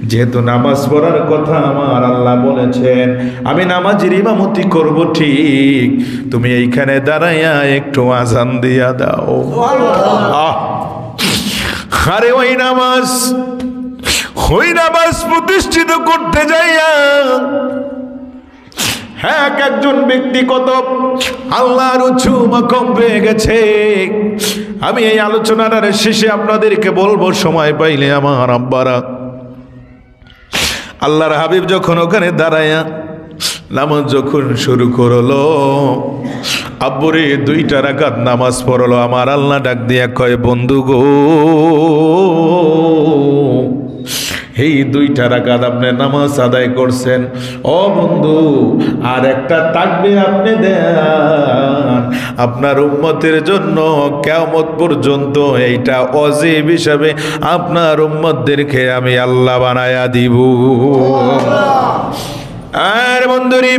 যেহেতু নামাজ পড়ার কথা আমার আল্লাহ বলেছেন, আমি নামাজের ইমামতি করব, ঠিক তুমি এইখানে দাঁড়াইয়া একটু আজান দিয়া দাও। আরে ওই নামাজ প্রতিষ্ঠিত করতে যাইয়া একজন ব্যক্তি কত আল্লাহর উঁচু মাকাম পেয়ে গেছে। আমি এই আলোচনার শেষে আপনাদেরকে বলবো, সময় পাইলে আমার আব্বারা, আল্লাহর হাবিব যখন ওখানে দাঁড়ায়া নামাজ যখন শুরু করলো, আব্বুরে 2টা রাকাত নামাজ পড়লো। আমার আল্লাহ ডাক দিয়া কয়, বন্ধু গো, এই 2টা রাকাত আপনি নামাজ আদায় করছেন, ও বন্ধু, আর একটা তাকবীর আপনি দেন, আপনার উম্মতের জন্য কিয়ামত পর্যন্ত এইটা ওয়াজিব হিসাবে আপনার উম্মতদেরকে আমি আল্লাহ বানায়া দিব। আর বন্ধুরি,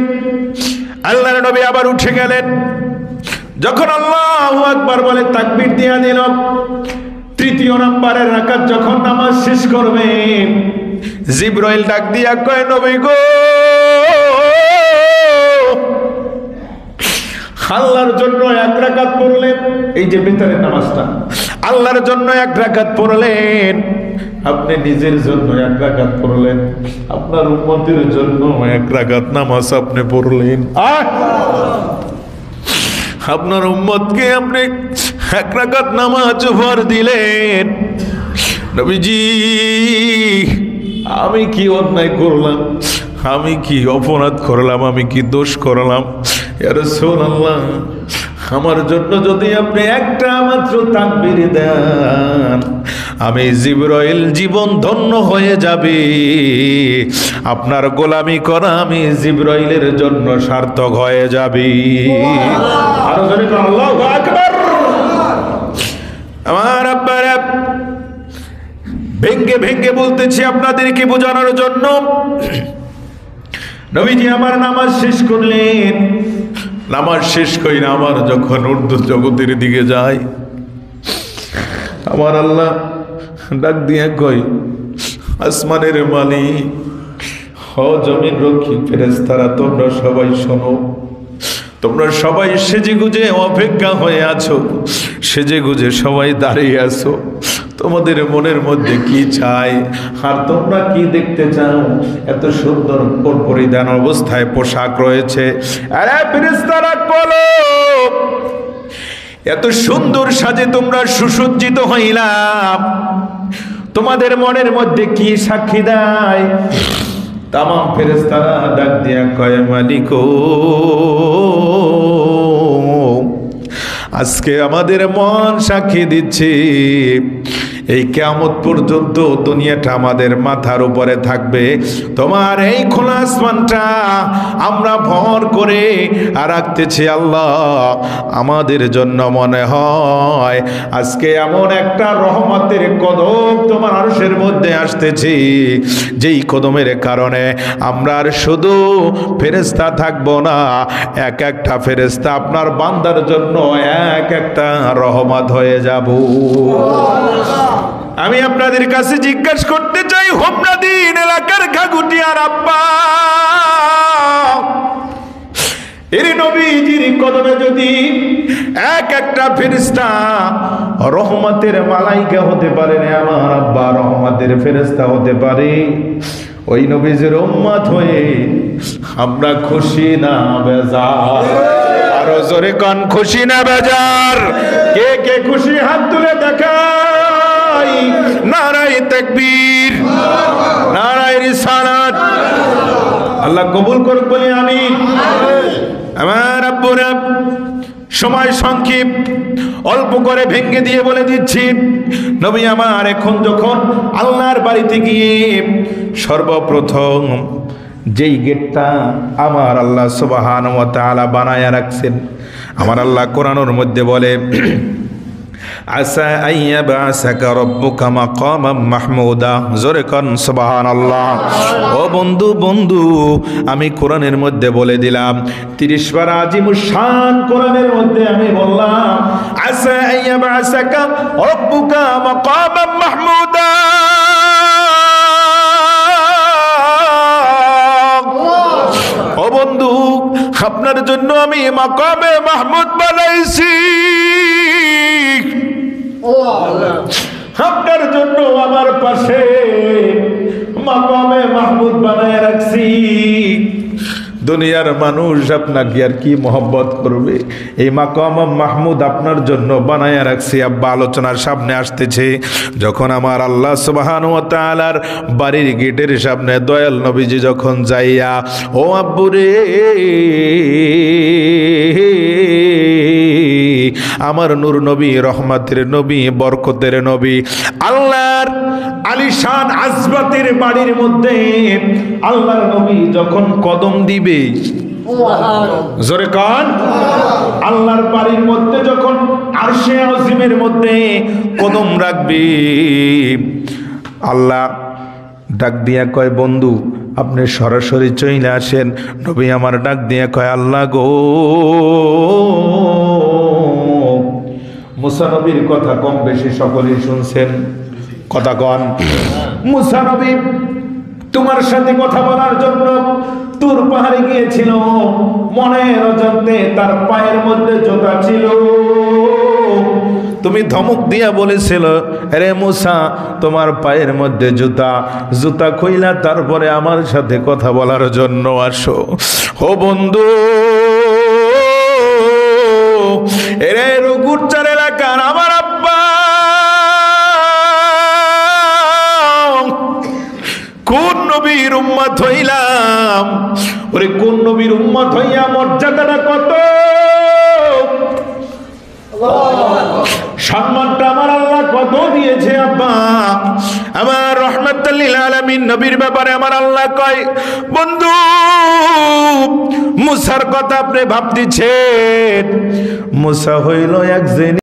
আল্লাহর নবী আবার উঠে গেলেন। যখন আল্লাহু আকবার বলে তাকবীর দিয়া দিল, 3য় নাম্বারের রাকাত যখন নামাজ শেষ করবেন, জিবরাইল ডাক দিয়া কয়, নবী গো, আল্লাহর জন্য 1 রাকাত পড়লেন। এই যে বেতারের নামাজটা, আল্লাহর জন্য 1 রাকাত পড়লেন, আপনি নিজের জন্য 1 রাকাত পড়লেন, আপনার উম্মতের জন্য 1 রাকাত নামাজ আপনি পড়লেন। আপনার উম্মতকে আপনি 1 রাকাত নামাজ উপহার দিলেন। নবীজি, আমি কি অন্যায় করলাম, আমি কি অপরাধ করলাম, আমি কি দোষ করলাম? ইয়া রাসূলুল্লাহ, আমার জন্য যদি আপনি একটা মাত্র তাকবীর দেন, আমি জিবরাইল জীবন ধন্য হয়ে যাবে। আপনার গোলামি করা আমি জিবরাইলের জন্য সার্থক হয়ে যাবে। আরো জোরে বলুন, আল্লাহু আকবার। আমার আব্বারা, ভেঙ্গে ভেঙ্গে বলতেছি আপনাদেরকে বোঝানোর জন্য। নবীজি আমার নামাজ শেষ করলেন। নামাজ শেষ কইরা আমার যখন উর্দু জগতের দিকে যায়, আমার আল্লাহ ডাক দিয়া কই, আসমানের মালিক, ও জমিন রক্ষী ফেরেশতারা, তোমরা সবাই শোনো। তোমরা সবাই সেজে গুজে অপেক্ষা হয়ে আছো, সেজে গুজে সবাই দাঁড়িয়ে আছো। তোমাদের মনের মধ্যে কি চাই আর তোমরা কি দেখতে চাও? এত সুন্দর পরিধান অবস্থায় পোশাক রয়েছে। আরে ফেরেশতারা বলো, এত সুন্দর সাজে তোমরা সুসজ্জিত হইলাম, তোমাদের মনের মধ্যে কি সাক্ষী দেয়? তামাম ফেরেশতারা ডাক দিয়া কয়, মালিক, আজকে আমাদের মন সাক্ষী দিচ্ছে, এই কিয়ামত পর্যন্ত দুনিয়াটা আমাদের মাথার উপরে থাকবে। তোমার এই খোলা আসমানটা আমরা ভর করে রাখতেছি। আল্লাহ, আমাদের জন্য মনে হয় আজকে এমন একটা রহমতের কদম তোমার আরশের মধ্যে আসতেছি, যেই কদমের কারণে আমরা আর শুধু ফেরেশতা থাকবো না, এক একটা ফেরেশতা আপনার বান্দার জন্য এক একটা রহমত হয়ে যাব। আমি আপনাদের কাছে জিজ্ঞাসা করতে চাই, হোমনাদিন এলাকার খাগুটিয়ার আব্বা, এর নবীজির কদমে যদি এক একটা ফেরেশতা রহমতের মালাইকা হতে পারে, আমার আব্বা রহমতের ফেরেশতা হতে পারে, ওই নবীজির উম্মত হয়ে আমরা খুশি না বেজার? আরো জোরে কোন খুশি না বেজার? কে কে খুশি হাত তুলে দেখাই। নারায়ে তাকবীর, নারায়ে রিসালাত। আল্লাহ কবুল করুক বলি আমিন। আমার আব্বুরা, সময় সংক্ষেপ, অল্প করে ভেঙ্গে দিয়ে বলে দিচ্ছি, নবী আমার এখন যখন আল্লাহর বাড়িতে গিয়ে সর্বপ্রথম যেই গেটটা আমার আল্লাহ সুবহানাহু ওয়া তাআলা বানায়া রাখছেন, আমার আল্লাহ কোরআনের মধ্যে বলে, আসা আইয়াবাসাকা রাব্বুকা মাকামাম মাহমুদা। জোরে কোন সুবহানাল্লাহ। ও বন্ধু বন্ধু, আমি কোরআনের মধ্যে বলে দিলাম 30 পারা আজিমুশ শান কোরআনের মধ্যে আমি বললাম আসা আইয়াবাসাকা রাব্বুকা মাকামাম মাহমুদা। ও বন্ধু, আপনার জন্য আমি মাকামে মাহমুদ বানাইছি। আপনার জন্য আমার পাশে মাকামে মাহমুদ বানায় রাখছি। দুনিয়ার মানুষ আপনাকে আর কি মহব্বত করবে, এই মাকাম মাহমুদ আপনার জন্য বানায় রাখছি। আব্বা আলোচনার সামনে আসতেছে, যখন আমার আল্লাহ সুবহানাহু ওয়া তাআলার বাড়ির গেটের সামনে দয়াল নবীজি যখন যাইয়া, ও আব্বুরে আমার নূর নবী, রহমতের নবী, বরকতের নবী, আল্লাহর আলিশান আজবাতের বাড়ির মধ্যে আল্লাহর নবী যখন কদম দিবে, জোরে কান, আল্লাহর বাড়ির মধ্যে যখন আরশে আজিমের মধ্যে কদম রাখবে, আল্লাহ ডাক দিয়া কয় বন্ধু আপনি সরাসরি চলে আসেন। নবী আমার ডাক দিয়া কয় আল্লাহ গো, মুসা নবীর কথা কম বেশি সকলেই শুনছেন, কথা কন। মুসা নবী তোমার সাথে কথা বলার জন্য তুর পাহাড়ে গিয়েছিল, মনের অজান্তে তার পায়ের মধ্যে জুতা ছিল। তুমি ধমক দিয়া বলেছিল, রে মুসা তোমার পায়ের মধ্যে জুতা, জুতা খুইলা তারপরে আমার সাথে কথা বলার জন্য আসো। ও বন্ধু, এরে রুকুরচার এলাকার আমার আব্বা কোন নবীর উম্মত হইলাম, ওরে কোন নবীর উম্মত হইয়া মর্যাদাটা কত, সম্মানটা আমার আল্লাহ কত দিয়েছে। আব্বা আমার রহমাতুল লিল আলামিন নবীর ব্যাপারে আমার আল্লাহ কয়, বন্ধু মুসার কথা আপনি ভাবতেছেন, মুসা হইল এক